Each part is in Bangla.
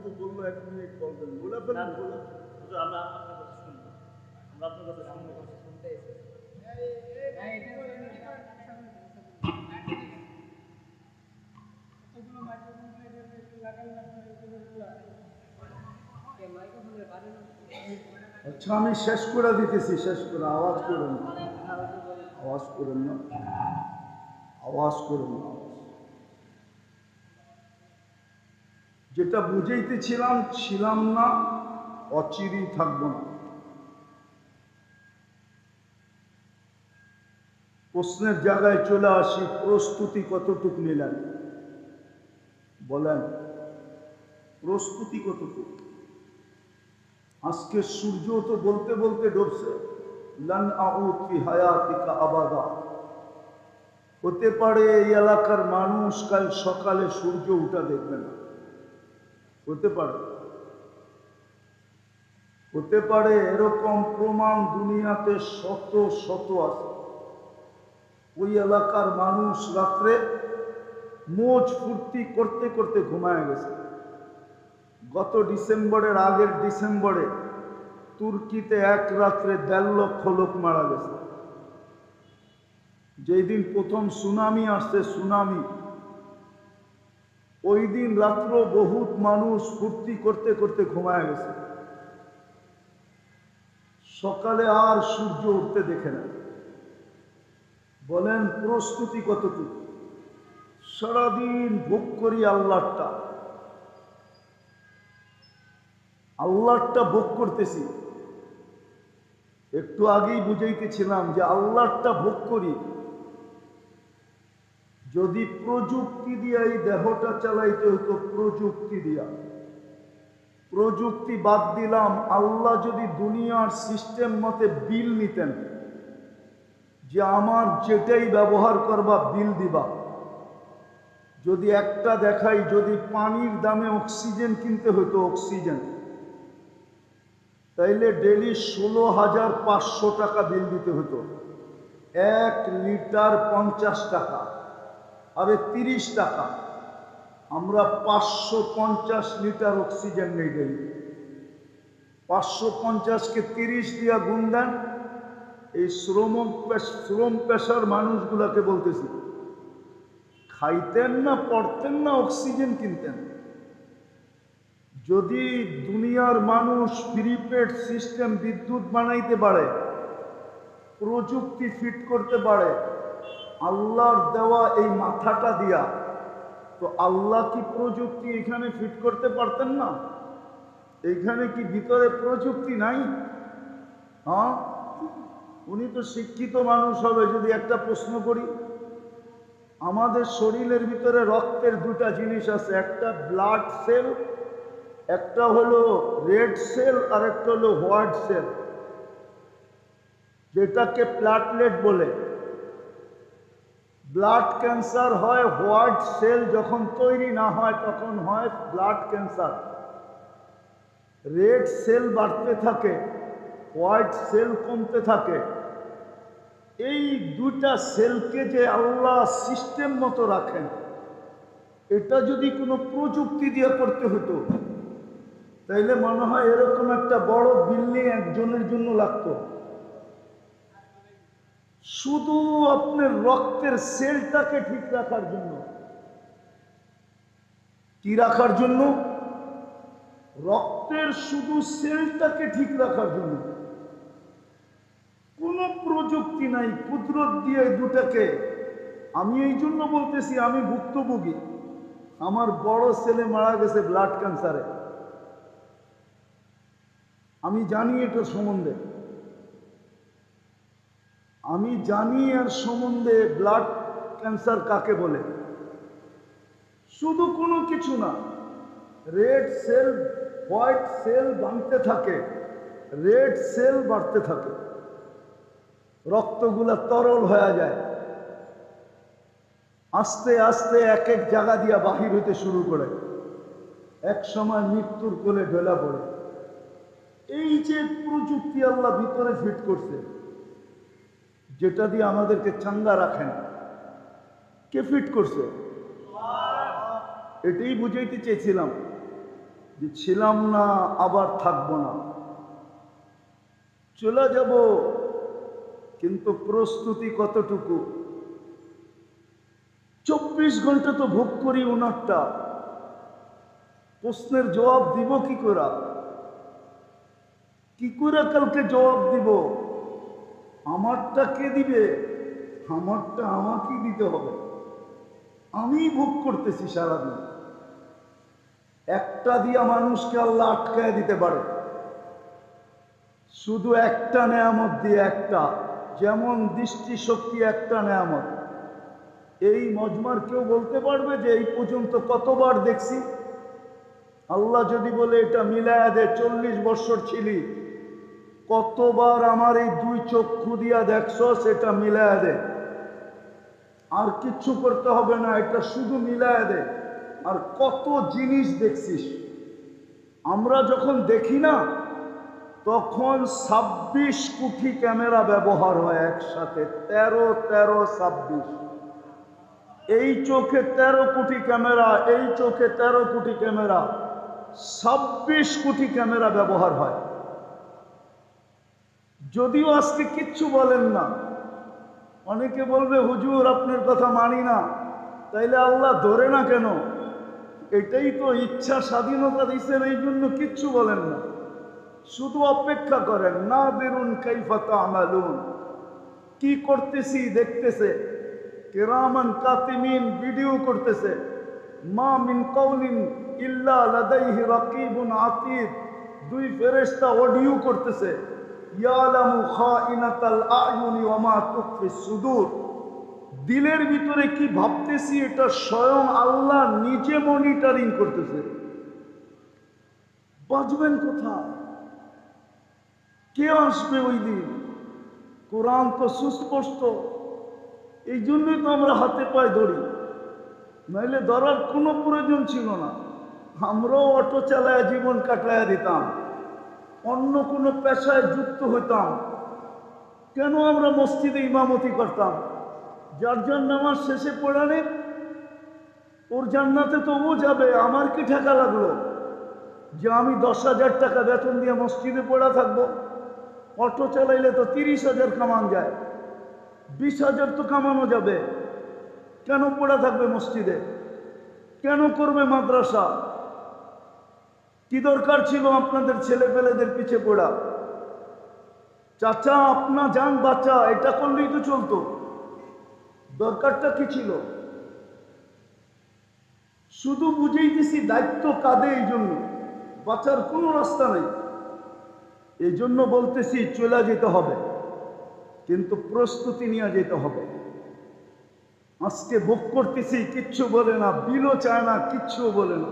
তো বললো 1 মিনিট বলবেন, বলে ফেলুন। আমরা আপনার কথা শুনবো, আমরা আপনার কথা শুনবো। আচ্ছা, আমি শেষ করে দিতেছি, শেষ করে। আওয়াজ করেন না, আওয়াজ করেন না, আওয়াজ করেন না। যেটা বুঝাইতেছিলাম ছিলাম না, অচিরেই থাকবো না। প্রশ্নের জায়গায় চলে আসি, প্রস্তুতি কতটুকু নিলেন বলেন? প্রস্তুতি কতটুকু? আজকে সূর্য তো বলতে বলতে ডুবছে, লান আউদ ফি হায়াতিকা আবাদা। হতে পারে এই এলাকার মানুষ কাল সকালে সূর্য উঠা দেখবে না, হতে পারে। হতে পারে এরকম প্রমাণ দুনিয়াতে শত শত আছে। ওই এলাকার মানুষ রাত্রে মোজ ফুর্তি করতে করতে ঘুমায় গেছে। গত ডিসেম্বরের আগের ডিসেম্বরে তুর্কিতে এক রাত্রে 1.5 লক্ষ লোক মারা গেছে। যেই দিন প্রথম সুনামি আসছে, সুনামি, ওই দিন রাত্র বহুত মানুষ ফুর্তি করতে করতে ঘুমায় গেছে। সকালে আর সূর্য উঠতে দেখে না। বলেন প্রস্তুতি কতটুকু? সারাদিন ভোগ করি আল্লাহটা, আল্লাহটা ভোগ করতেছি। একটু আগেই বুঝাইতেছিলাম যে আল্লাহটা ভোগ করি। যদি প্রযুক্তি দিয়া এই দেহটা চালাইতে হতো, প্রযুক্তি দিয়া, প্রযুক্তি বাদ দিলাম, আল্লাহ যদি দুনিয়ার সিস্টেম মতে বিল নিতেন, যে আমার যেটাই ব্যবহার করবা বিল দিবা। যদি একটা দেখাই, যদি পানির দামে অক্সিজেন কিনতে হতো, অক্সিজেন, তাইলে ডেলি 16,500 টাকা বিল দিতে হতো। 1 লিটার 50 টাকা, আরে 30 টাকা। আমরা 550 লিটার অক্সিজেন নেই ডেলি। 550-কে 30 দিয়া গুণ দেন। এই শ্রম পেশার মানুষগুলাকে বলতেছি, খাইতেন না, পড়তেন না, অক্সিজেন কিনতেন। যদি দুনিয়ার মানুষ প্রিপেড সিস্টেম বিদ্যুৎ বানাইতে পারে, প্রযুক্তি ফিট করতে পারে আল্লাহর দেওয়া এই মাথাটা দিয়া, তো আল্লাহ কি প্রযুক্তি এখানে ফিট করতে পারতেন না? এইখানে কি ভিতরে প্রযুক্তি নাই? হ্যাঁ, উনি তো শিক্ষিত মানুষ হবে। যদি একটা প্রশ্ন করি, আমাদের শরীরের ভিতরে রক্তের 2টা জিনিস আছে, একটা ব্লাড সেল, একটা হলো রেড সেল, আর একটা হলো হোয়াইট সেল, যেটাকে প্ল্যাটলেট বলে। ব্লাড ক্যান্সার হয় হোয়াইট সেল যখন তৈরি না হয়, তখন হয় ব্লাড ক্যান্সার। রেড সেল বাড়তে থাকে, হোয়াইট সেল কমতে থাকে। এই 2টা সেলকে যে আল্লাহ সিস্টেম মতো রাখেন, এটা যদি কোনো প্রযুক্তি দিয়ে করতে হতো, তাইলে মনে হয় এরকম একটা বড় বিল্ডিং একজনের জন্য লাগতো। শুধু আপনার রক্তের সেলটাকে ঠিক রাখার জন্য। কি রাখার জন্য? রক্তের শুধু সেলটাকে ঠিক রাখার জন্য। কোনো প্রযুক্তি নাই, কুদরত দিয়ে 2টাকে। আমি এই জন্য বলতেছি, আমি ভুক্তভোগী। আমার বড় ছেলে মারা গেছে ব্লাড ক্যান্সারে। আমি জানি এটার সম্বন্ধে, আমি জানি এর সম্বন্ধে, ব্লাড ক্যান্সার কাকে বলে। শুধু কোনো কিছু না, রেড সেল হোয়াইট সেল ভাঙতে থাকে, রেড সেল বাড়তে থাকে, রক্তগুলা তরল হয়ে যায়, আস্তে আস্তে এক এক জায়গা দিয়া বাহির হইতে শুরু করে, এক সময় মৃত্যুর কোলে ঢেলা পড়ে। এই যে প্রযুক্তি আল্লাহ ভিতরে ফিট করছে, যেটা দিয়ে আমাদেরকে চাঙ্গা রাখেন, কে ফিট করছে? এটাই বুঝাইতে চেয়েছিলাম। যে ছিলাম না, আবার থাকবো না, চলে যাব, কিন্তু প্রস্তুতি কতটুকু? 24 ঘন্টা তো ভোগ করি ওনারটা, প্রশ্নের জবাব দিব কি করে? কি করে কালকে জবাব দিব? আমারটা কে দিবে? আমারটা আমাকেই দিতে হবে। আমি ভোগ করতেছি সারাদিন। একটা দিয়া মানুষকে আল্লাহ আটকায় দিতে পারে, শুধু একটা নেয়ামত দিয়ে। একটা, যেমন দৃষ্টিশক্তি একটা নেয়ামত। এই মজমার কেউ বলতে পারবে যে এই পর্যন্ত কতবার দেখছি? আল্লাহ যদি বলে এটা মিলায়া দে, 40 বছর ছিলি, কতবার আমার এই 2 চক্ষু দিয়া দেখছো, সেটা মিলায়া দে। আর কিচ্ছু করতে হবে না, এটা শুধু মিলায়া দে। আর কত জিনিস দেখছিস। আমরা যখন দেখি না, তখন 26 কোটি ক্যামেরা ব্যবহার হয় একসাথে। 13, 26। এই চোখে 13 কোটি ক্যামেরা, এই চোখে 13 কোটি ক্যামেরা, 26 কোটি ক্যামেরা ব্যবহার হয়। যদিও আজকে কিচ্ছু বলেন না, অনেকে বলবে হুজুর আপনার কথা মানি না, তাইলে আল্লাহ ধরে না কেন? এটাই তো ইচ্ছা স্বাধীনতা দিচ্ছেন, এই জন্য কিচ্ছু বলেন না, শুধু অপেক্ষা করেন। না বেরুন কাইফা তা'মালুন, কি করতেছি দেখতেছে। কিরামান কাতিমিন ভিডিও করতেছে। মা মিন কওলিন ইল্লা লাদাইহি রাকিবুন আতীদ, 2 ফেরেশতা অডিও করতেছে। ইয়ালামু খাইনাতাল আয়ুনি ওয়া মা তুখফিস সুদূর, দিলের ভিতরে কি ভাবতেছি এটা স্বয়ং আল্লাহ নিজে মনিটরিং করতেছে। বাঁচবেন কোথায়? কে আসবে ওই দিন? কোরআন তো সুস্পষ্ট, এই জন্যই তো আমরা হাতে পায়ে ধরি, নাইলে ধরার কোনো প্রয়োজন ছিল না। আমরাও অটো চালায় জীবন কাটায়া দিতাম, অন্য কোনো পেশায় যুক্ত হইতাম। কেন আমরা মসজিদে ইমামতি করতাম? যার যার নামাজ শেষে পড়ানে, ওর জান্নাতে তো ও যাবে, আমার কি ঠেকা লাগলো যে আমি 10,000 টাকা বেতন দিয়ে মসজিদে পড়া থাকবো? অটো চালাইলে তো 30,000 কামান যায়, 20,000 তো কামানো যাবে। কেন পড়া থাকবে মসজিদে? কেন করবে মাদ্রাসা? কি দরকার ছিল আপনাদের ছেলে পেলেদের পিছে পড়া? চাচা আপনা যান বাচ্চা, এটা করলেই তো চলতো। দরকারটা কি ছিল? শুধু বুঝেইতেছি দায়িত্ব কাঁধে, এই জন্য বাঁচার কোনো রাস্তা নেই। এই জন্য বলতেছি চলে যেতে হবে, কিন্তু প্রস্তুতি নিয়ে যেতে হবে। আজকে ভোগ করতেছি, কিচ্ছু বলে না, বিলও চায় না, কিচ্ছু বলে না।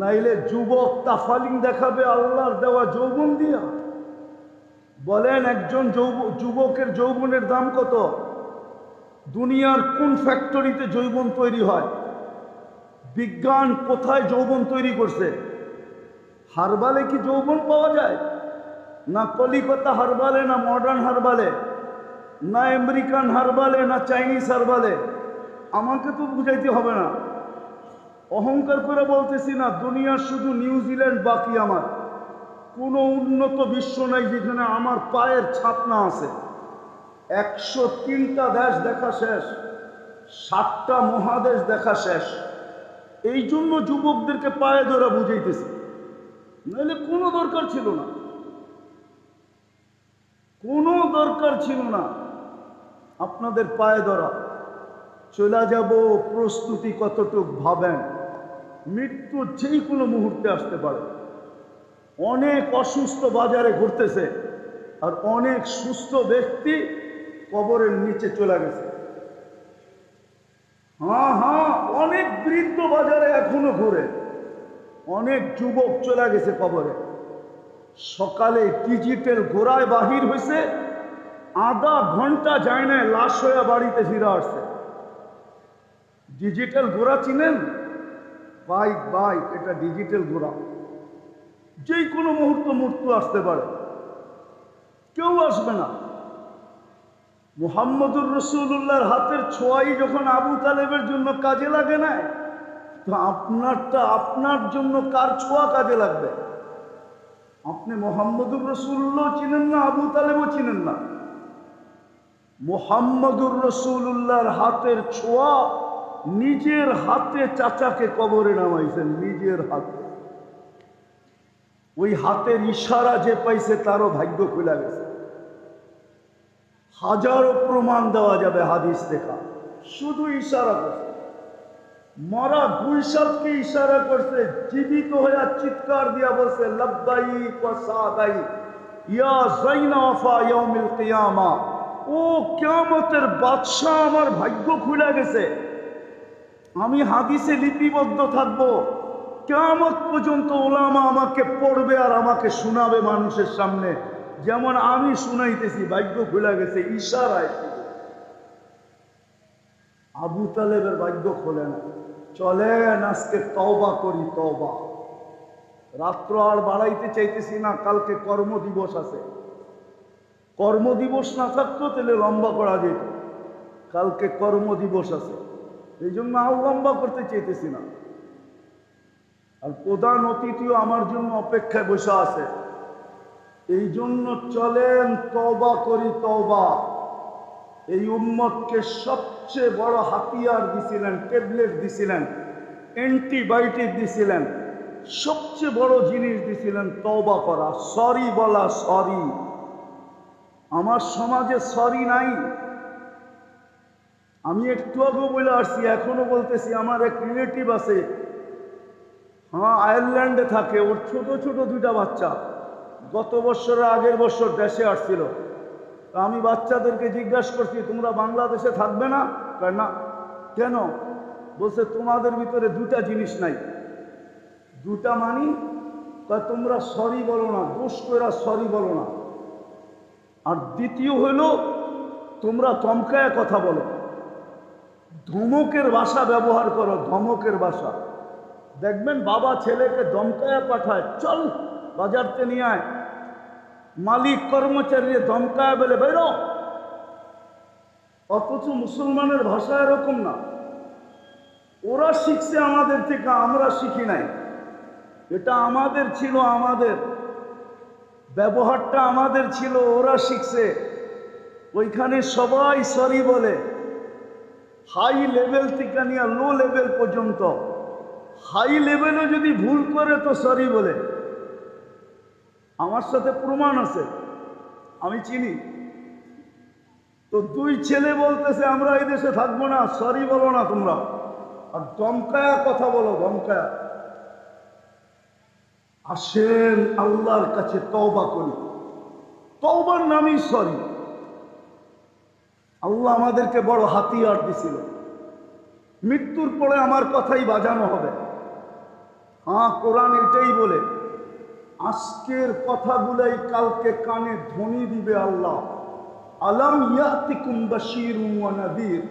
নাইলে যুবক তাফালিং দেখাবে আল্লাহর দেওয়া যৌবন দিয়া। বলেন একজন যুবকের যৌবনের দাম কত? দুনিয়ার কোন ফ্যাক্টরিতে যৌবন তৈরি হয়? বিজ্ঞান কোথায় যৌবন তৈরি করছে? হারবালে কি যৌবন পাওয়া যায়? না কলিকাতা হারবালে, না মডার্ন হারবালে, না আমেরিকান হারবালে, না চাইনিজ হারবালে। আমাকে তো বুঝাইতে হবে না, অহংকার করে বলতেছি না। দুনিয়ার শুধু নিউজিল্যান্ড বাকি, আমার কোনো উন্নত বিশ্ব নাই যেখানে আমার পায়ের ছাপ না আছে। 103টা দেশ দেখা শেষ, 7টা মহাদেশ দেখা শেষ। এই জন্য যুবকদেরকে পায়ে ধরা বুঝাইতেছি, নাহলে কোনো দরকার ছিল না, কোনো দরকার ছিল না আপনাদের পায়ে ধরা। চলে যাব, প্রস্তুতি কতটুক ভাবেন? মৃত্যু যেই কোনো মুহূর্তে আসতে পারে। অনেক অসুস্থ বাজারে ঘুরতেছে, আর অনেক সুস্থ ব্যক্তি কবরের নিচে চলে গেছে। হ্যাঁ, অনেক বৃদ্ধ বাজারে এখনো ঘুরে, অনেক যুবক চলে গেছে কবরে। সকালে ডিজিটাল ঘোড়ায় বাহির হয়েছে, আধা ঘন্টা যায় না, লাশ হয়ে বাড়িতে ফিরে আসছে। ডিজিটাল ঘোড়া চিনেন? বাইক, এটা ডিজিটাল ঘোড়া। যে কোনো মুহূর্ত মৃত্যু আসতে পারে, কেউ আসবে না। মুহাম্মদুর রাসূলুল্লাহর হাতের ছোঁয়াই যখন আবু তালেবের জন্য কাজে লাগে না, তো আপনারটা আপনার জন্য কার ছোঁয়া কাজে লাগবে? আপনি মোহাম্মদুর রসুল্লাহ চিনেন না, আবু তালেবও চিনেন না। মোহাম্মদুর রসুল্লাহর হাতের ছোঁয়া, নিজের হাতে চাচাকে কবরে নামাইছেন, নিজের হাতে। ওই হাতের ইশারা যে পাইছে তারও ভাগ্য খুলে গেছে। হাজারো প্রমাণ দেওয়া যাবে হাদিস দেখা, শুধু ইশারা করছে। মরা গুলশাদকে ইশারা করছে, জীবিত হয়ে চিৎকার দিয়া বলছে লব্বাইক ওয়া সাদাইক ইয়া যাইনাফা ইয়াউমিল কিয়ামা। ও কিয়ামতের বাদশা, আমার ভাগ্য খুলে গেছে। আমি হাদিসে লিপিবদ্ধ থাকবো, কিয়ামত পর্যন্ত ওলামা আমাকে পড়বে আর আমাকে শোনাবে মানুষের সামনে, যেমন আমি শুনাইতেছি। ভাগ্য খুলে গেছে ইশারায়। আবু তালেবের ভাগ্য খোলে না। চলেন আজকে তওবা করি, তওবা। রাত্র আর বাড়াইতে চাইতেছি না, কালকে কর্মদিবস আছে। কর্মদিবস না থাকতো তাহলে লম্বা করা যেত, কালকে কর্মদিবস আছে, এই জন্য আর লম্বা করতে চাইতেছি না। আর প্রধান অতিথিও আমার জন্য অপেক্ষায় বসে আছে। এই জন্য চলেন তওবা করি, তওবা। এই উম্মতকে সবচেয়ে বড় হাতিয়ার দিছিলেন, ট্যাবলেট দিছিলেন, অ্যান্টিবায়োটিক দিছিলেন, সবচেয়ে বড় জিনিস দিছিলেন তওবা করা, সরি বলা, সরি। আমার সমাজে সরি নাই। আমি একটু আগে বলে আসছি, এখনো বলতেছি। আমার এক রিলেটিভ আছে, হ্যাঁ, আয়ারল্যান্ডে থাকে। ওর ছোট ছোট দুইটা বাচ্চা গত বছরের আগের বছর দেশে আসছিল। আমি বাচ্চাদেরকে জিজ্ঞাসা করছি, তোমরা বাংলাদেশে থাকবে না? না। কেন? বলছে তোমাদের ভিতরে দুটা জিনিস নাই। দুটা মানি? তোমরা সরি বলো না, দোষ করে সরি বলো না। আর দ্বিতীয় হইল তোমরা ধমকায় কথা বলো, ধমকের ভাষা ব্যবহার করো, ধমকের ভাষা। দেখবেন বাবা ছেলেকে ধমকায় পাঠায়, চল বাজারতে নিয়ে আয়। মালিক কর্মচারী ধমকায় বলে বেরো। অথচ মুসলমানের ভাষা এরকম না। ওরা শিখছে আমাদের থেকে, আমরা শিখি নাই। এটা আমাদের ছিল, আমাদের ব্যবহারটা আমাদের ছিল, ওরা শিখছে। ওইখানে সবাই সরি বলে, হাই লেভেল থেকে নিয়ে লো লেভেল পর্যন্ত। হাই লেভেলে যদি ভুল করে তো সরি বলে। আমার সাথে প্রমাণ আছে, আমি চিনি। তো দুই ছেলে বলতেছে আমরা এই দেশে থাকবো না, সরি বলো না তোমরা, আর ধমকায়া কথা বলো, ধমকায়া। আসেন আল্লাহর কাছে তওবা করি। তওবার নামই সরি। আল্লাহ আমাদেরকে বড় হাতিয়ার দিছিল। মৃত্যুর পরে আমার কথাই বাজানো হবে। হ্যাঁ, কোরআন এটাই বলে, আজকের কথাগুলাই কালকে কানে ধ্বনি দিবে আল্লাহ। আলাম ইয়াতিকুম বাশীরুন ওয়া নাযীর।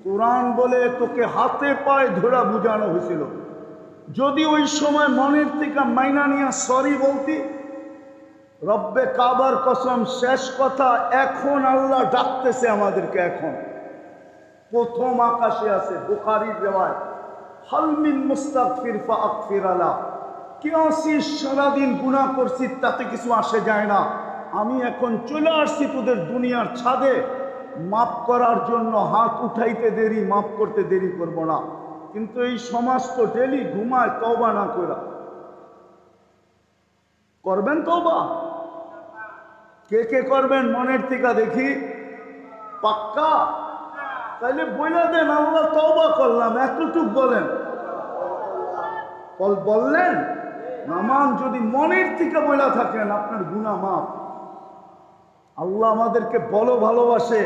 কোরআন বলে তোকে হাতে পায়ে ধরা বুঝানো হয়েছিল। যদি ওই সময় মনের থেকে মাইনা নিয়ে সরি বলতি, রব্বে কাবার কসম, শেষ কথা, এখন আল্লাহ ডাকতেছে আমাদেরকে। এখন প্রথম আকাশে আছে, বুখারীর রিওয়ায়াত, হাল মিন মুস্তাগফির ফাগফির আলা। কে আসিস, সারাদিন গুনাহ করছি, তাতে কিছু আসে যায় না। আমি এখন চলে আসছি তোদের দুনিয়ার ছাদে, মাফ করার জন্য। হাত উঠাইতে দেরি, মাফ করতে দেরি করব না। কিন্তু এই সমাজ তো ডেলি ঘুমায় তওবা না করা। করবেন তওবা? কে কে করবেন মনের থেকে দেখি? পাক্কা? তাইলে বলে দেন আল্লাহ তওবা করলাম, এতটুক বলেন। বললেন নামান যদি মনের থেকে বলে থাকেন, আপনার গুনাহ মাফ। আল্লাহ আমাদেরকে বলো ভালোবাসে।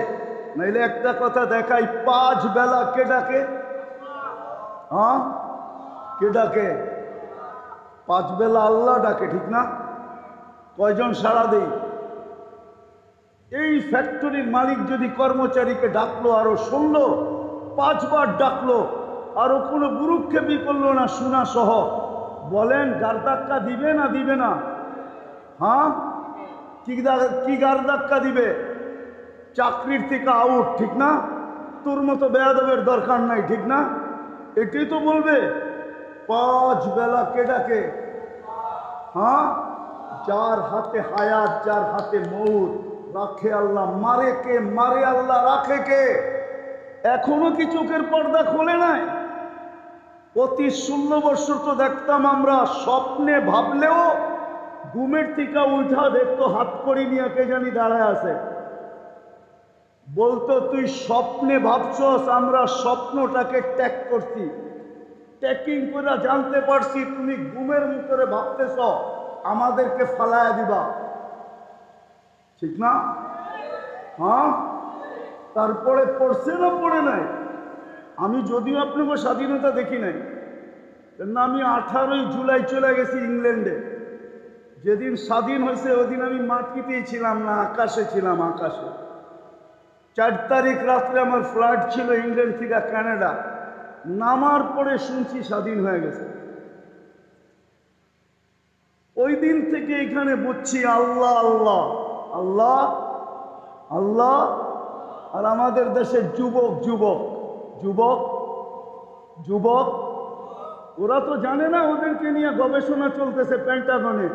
নাইলে একটা কথা দেখাই, 5 বেলা কে ডাকে? হ্যাঁ, কে ডাকে? 5 বেলা আল্লাহ ডাকে, ঠিক না? কয়জন সাড়া দেই? এই ফ্যাক্টরির মালিক যদি কর্মচারীকে ডাকলো, আরো শুনলো, 5 বার ডাকলো, আরো কোনো গুরুক্ষেপই করলো না, শোনা সহ, বলেন গার ধাক্কা দিবে না দিবে না? হ্যাঁ, কি গার ধাক্কা দিবে? চাকরির থেকে আউট, ঠিক না? তোর মতো বেয়াদবের দরকার নাই, ঠিক না? এটাই তো বলবে। 5 বেলা কে ডাকে? হ্যাঁ, যার হাতে হায়াত, যার হাতে মৌত, রাখে আল্লাহ, মারে কে? মারে আল্লাহ, রাখে কে? এখনো কি চোখের পর্দা খোলে নাই? অতি 16 বছর তো দেখতাম আমরা, স্বপ্নে ভাবলেও ঘুমের থেকে উঠা দেখতো হাত করি নিয়ে কে জানি দাঁড়ায় আছে, বলতো তুই স্বপ্নে ভাবছস, আমরা স্বপ্নটাকে ট্যাগ করছি, ট্যাকিং করে জানতে পারছি তুমি ঘুমের ভিতরে ভাবতেছ আমাদেরকে ফালায়া দিবা, ঠিক না? হ্যাঁ, তারপরে পড়ছে না পড়ে নাই? আমি যদিও আপনাকে স্বাধীনতা দেখি নাই, কেননা আমি 18ই জুলাই চলে গেছি ইংল্যান্ডে। যেদিন স্বাধীন হয়েছে ওদিন আমি মাটিতেই ছিলাম না, আকাশে ছিলাম, আকাশে। 4 তারিখ রাত্রে আমার ফ্লাইট ছিল ইংল্যান্ড থেকে কানাডা, নামার পরে শুনছি স্বাধীন হয়ে গেছে। ওই দিন থেকে এখানে বুঝছি আল্লাহ আল্লাহ আল্লাহ আল্লাহ। আর আমাদের দেশের যুবক যুবক যুবক যুবক ওরা তো জানে না, ওদেরকে নিয়ে গবেষণা চলতেছে পেন্টাগনে,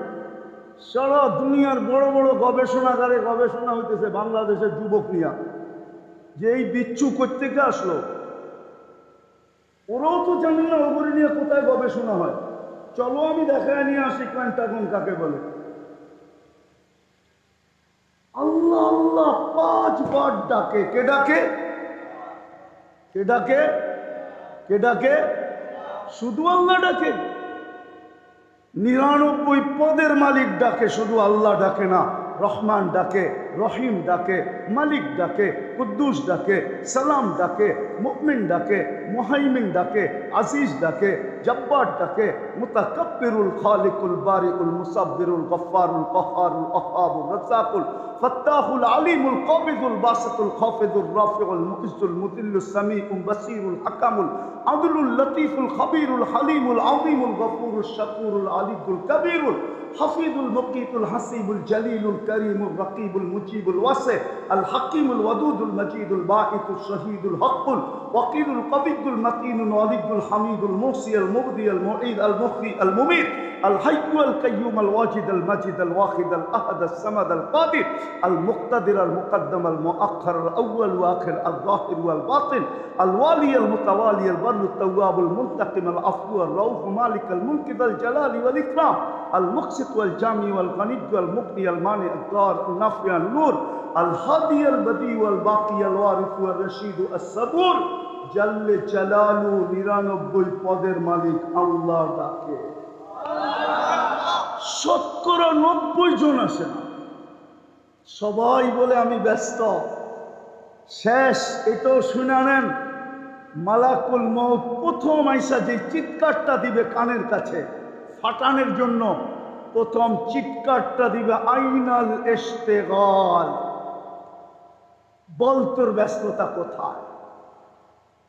সারা দুনিয়ার বড় বড় গবেষণাগারে গবেষণা হইতেছে বাংলাদেশের যুবক নিয়ে, যে এই বিচ্ছু কোত্থেকে আসলো। ওরাও তো জানে না ওগুলি নিয়ে কোথায় গবেষণা হয়। চলো আমি দেখায় নিয়ে আসি পেন্টাগন কাকে বলে। আল্লাহ আল্লাহ 5 বার ডাকে। কে ডাকে? কে ডাকে? কে ডাকে? শুধু আল্লাহ ডাকে? 99 পদের মালিক ডাকে, শুধু আল্লাহ ডাকে না। রহমান ডাকে, রহিম ডাকে, মালিক ডাকে, কুদ্দুস ডাকে, সালাম ডাকে, মুমিন ডাকে, মুহাইমিন ডাকে, আজিজ ডাকে, জব্বার ডাকে, মুতাকাব্বিরুল খালিকুল বারিউল মুসাব্বিরুল গফফারুল কহ্হারুল ওয়াহ্হাবুর রাজ্জাকুল ফাত্তাহুল আলিমুল কাবিদুল বাসিতুল খাফিদুর রাফিউল মুইজ্জুল মুদিল্লুস সামিউল বাসীরুল হাকামুল আদলুল লতীফুল খবীরুল হালিমুল আযীমুল গফুরুশ শাকুরুল আলিয়ুল কবীরুল হাফিজুল মুকিতুল হাসিবুল জলিলুল করিমুর রকিবুল মুজিবুল ওয়াসি আল হাকিমুল ওয়াদুদুল মজিদুল বাঈতুশ শহীদুল হকুল ওয়াকিলুল কবিদুল মতিনুল ওয়ালিদুল হামিদুল মুহসি আল মুবদি আল মুঈদ আল মুখরি আল মুমিত আল হাইয়্যু আল কাইয়্যুম আল ওয়াজিদ আল মাজিদ আল ওয়াহিদ আল আহাদ আল সামাদ আল কাদির আল মুক্তাদির আল মুকদ্দম আল মুআখ্খার আল আউয়াল ওয়া আখির আল যাহির ওয়াল বাতিন আল ওয়ালি আল মুতাওয়ালি আল বাররু التواب المنتقم العفو الرؤوف مالك الملك ذا الجلال والإكرام المقسط والجامع والغني والمغني المانع الضار النافع النور الهادي البديع والباقي الوارث والرشيد الصبور جل جلاله 99 পদের মালিক আল্লাহ ডাকে। শতকরা 90 জন আসে না, সবাই বলে আমি ব্যস্ত। শেষ এটাও শুনে নেন, মালাকুল মউত প্রথম আইসা যে চিৎকারটা দিবে কানের কাছে ফাটানোর জন্য, প্রথম চিৎকারটা দিবে আইনাল ইশতিগাল, বল তোর ব্যস্ততা কোথায়।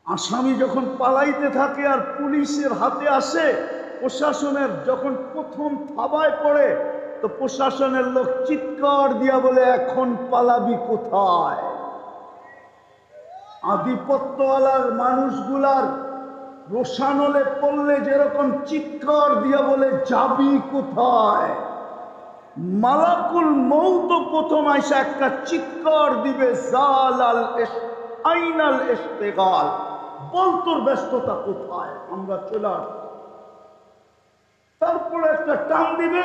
আসামি যখন পালাইতে থাকে আর পুলিশের হাতে আসে, প্রশাসনের যখন প্রথম থাবায় পড়ে, তো প্রশাসনের লোক চিৎকার দিয়া বলে এখন পালাবি কোথায়। আধিপত্যওয়ালার মানুষগুলার রোশানলে পড়লে যেরকম চিৎকার দিয়া বলে যাবি কোথায়, মালাকুল মউত প্রথম আইসা একটা চিৎকার দিবে জালাল আইনাল ইশতিগাল, বল তোর ব্যস্ততা কোথায়, আমরা চলে আসব। তারপরে একটা টান দিবে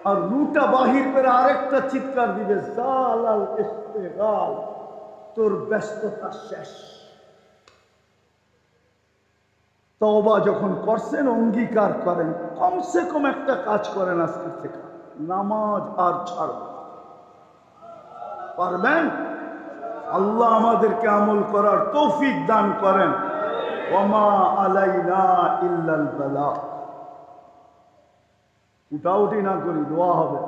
আর রুটা বাহির করে আরেকটা চিৎকার দিবে জালাল ইশতিগাল, তোর ব্যস্ততা শেষ। তওবা যখন করছেন অঙ্গীকার করেন, কমসে কম একটা কাজ করেন আজকে থেকে, নামাজ আর ছাড়বেন। পারবেন? আল্লাহ আমাদেরকে আমল করার তৌফিক দান করেন। ওয়ামা আলাইনা ইল্লাল বালাগ। উঠাউঠি না করি, দোয়া হবে।